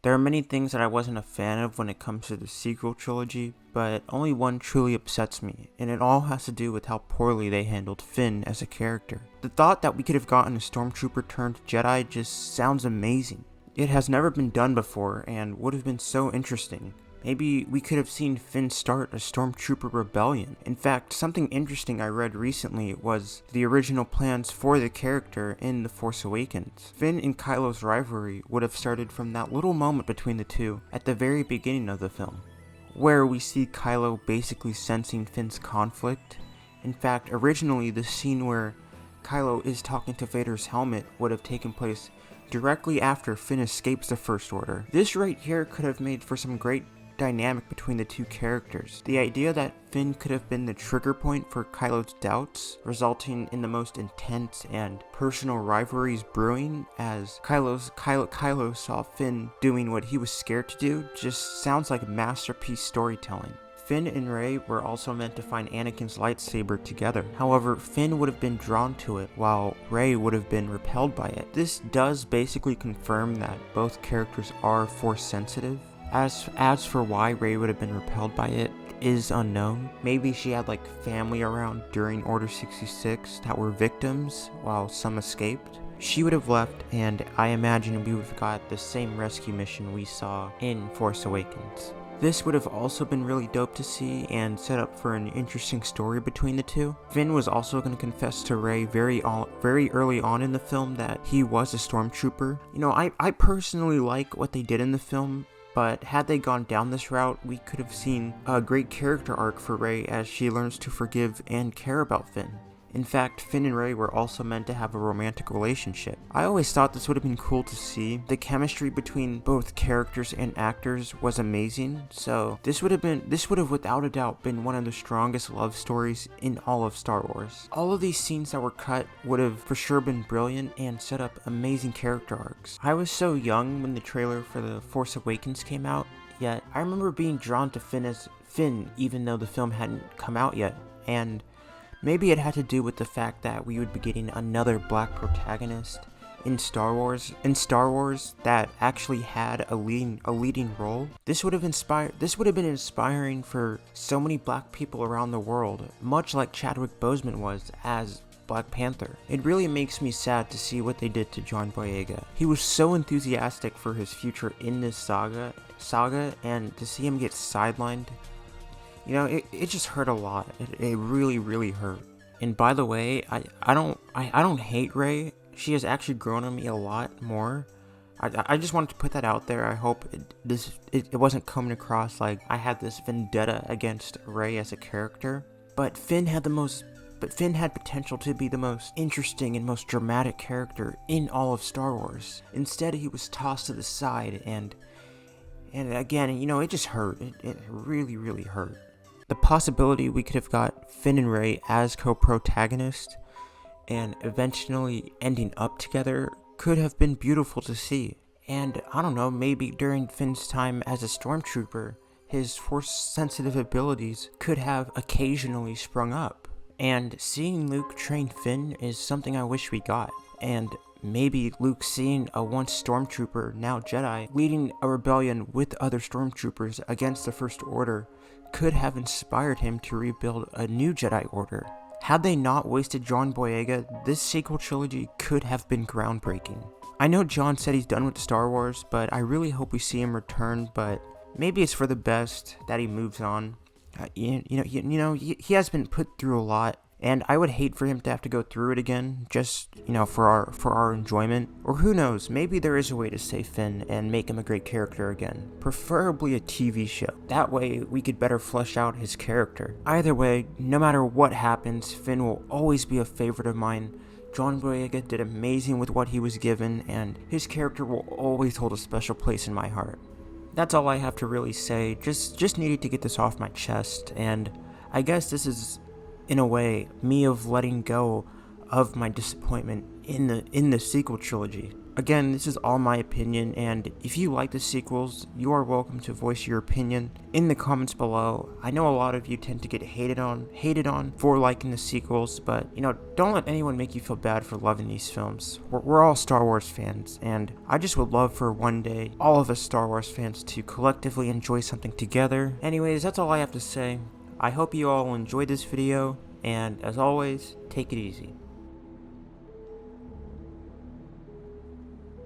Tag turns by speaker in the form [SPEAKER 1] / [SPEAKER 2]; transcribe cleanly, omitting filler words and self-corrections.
[SPEAKER 1] There are many things that I wasn't a fan of when it comes to the sequel trilogy, but only one truly upsets me, and it all has to do with how poorly they handled Finn as a character. The thought that we could have gotten a stormtrooper turned Jedi just sounds amazing. It has never been done before and would have been so interesting. Maybe we could have seen Finn start a stormtrooper rebellion. In fact, something interesting I read recently was the original plans for the character in The Force Awakens. Finn and Kylo's rivalry would have started from that little moment between the two at the very beginning of the film, where we see Kylo basically sensing Finn's conflict. In fact, originally the scene where Kylo is talking to Vader's helmet would have taken place directly after Finn escapes the First Order. This right here could have made for some great dynamic between the two characters. The idea that Finn could have been the trigger point for Kylo's doubts, resulting in the most intense and personal rivalries brewing as Kylo saw Finn doing what he was scared to do, just sounds like masterpiece storytelling. Finn and Rey were also meant to find Anakin's lightsaber together. However, Finn would have been drawn to it while Rey would have been repelled by it. This does basically confirm that both characters are Force sensitive. As for why Rey would have been repelled by it is unknown. Maybe she had like family around during Order 66 that were victims while some escaped. She would have left, and I imagine we would have got the same rescue mission we saw in Force Awakens. This would have also been really dope to see and set up for an interesting story between the two. Finn was also going to confess to Rey very early on in the film that he was a stormtrooper. You know, I personally like what they did in the film, but had they gone down this route, we could have seen a great character arc for Rey as she learns to forgive and care about Finn. In fact, Finn and Rey were also meant to have a romantic relationship. I always thought this would have been cool to see. The chemistry between both characters and actors was amazing, so this would have without a doubt been one of the strongest love stories in all of Star Wars. All of these scenes that were cut would have for sure been brilliant and set up amazing character arcs. I was so young when the trailer for The Force Awakens came out, yet I remember being drawn to Finn as Finn even though the film hadn't come out yet, and maybe it had to do with the fact that we would be getting another black protagonist in Star Wars that actually had a leading role. This would have been inspiring for so many black people around the world, much like Chadwick Boseman was as Black Panther. It really makes me sad to see what they did to John Boyega. He was so enthusiastic for his future in this saga, and to see him get sidelined, you know, it just hurt a lot. It really hurt. And by the way, I don't hate Rey. She has actually grown on me a lot more. I just wanted to put that out there. I hope it wasn't coming across like I had this vendetta against Rey as a character. But Finn had potential to be the most interesting and most dramatic character in all of Star Wars. Instead, he was tossed to the side, and again, you know, it just hurt. It really hurt. The possibility we could have got Finn and Rey as co-protagonists and eventually ending up together could have been beautiful to see. And I don't know, maybe during Finn's time as a stormtrooper, his Force-sensitive abilities could have occasionally sprung up. And seeing Luke train Finn is something I wish we got. And maybe Luke seeing a once stormtrooper, now Jedi, leading a rebellion with other stormtroopers against the First Order could have inspired him to rebuild a new Jedi Order. Had they not wasted John Boyega, this sequel trilogy could have been groundbreaking. I know John said he's done with Star Wars, but I really hope we see him return, but maybe it's for the best that he moves on. He has been put through a lot, and I would hate for him to have to go through it again, just, you know, for our enjoyment. Or who knows, maybe there is a way to save Finn and make him a great character again. Preferably a TV show. That way, we could better flesh out his character. Either way, no matter what happens, Finn will always be a favorite of mine. John Boyega did amazing with what he was given, and his character will always hold a special place in my heart. That's all I have to really say. Just needed to get this off my chest, and I guess this is, in a way, me of letting go of my disappointment in the sequel trilogy. Again, this is all my opinion, and if you like the sequels, you are welcome to voice your opinion in the comments below. I know a lot of you tend to get hated on for liking the sequels, but don't let anyone make you feel bad for loving these films. We're all Star Wars fans, and I just would love for one day all of us Star Wars fans to collectively enjoy something together. Anyways, that's all I have to say. I hope you all enjoyed this video, and as always, take it easy.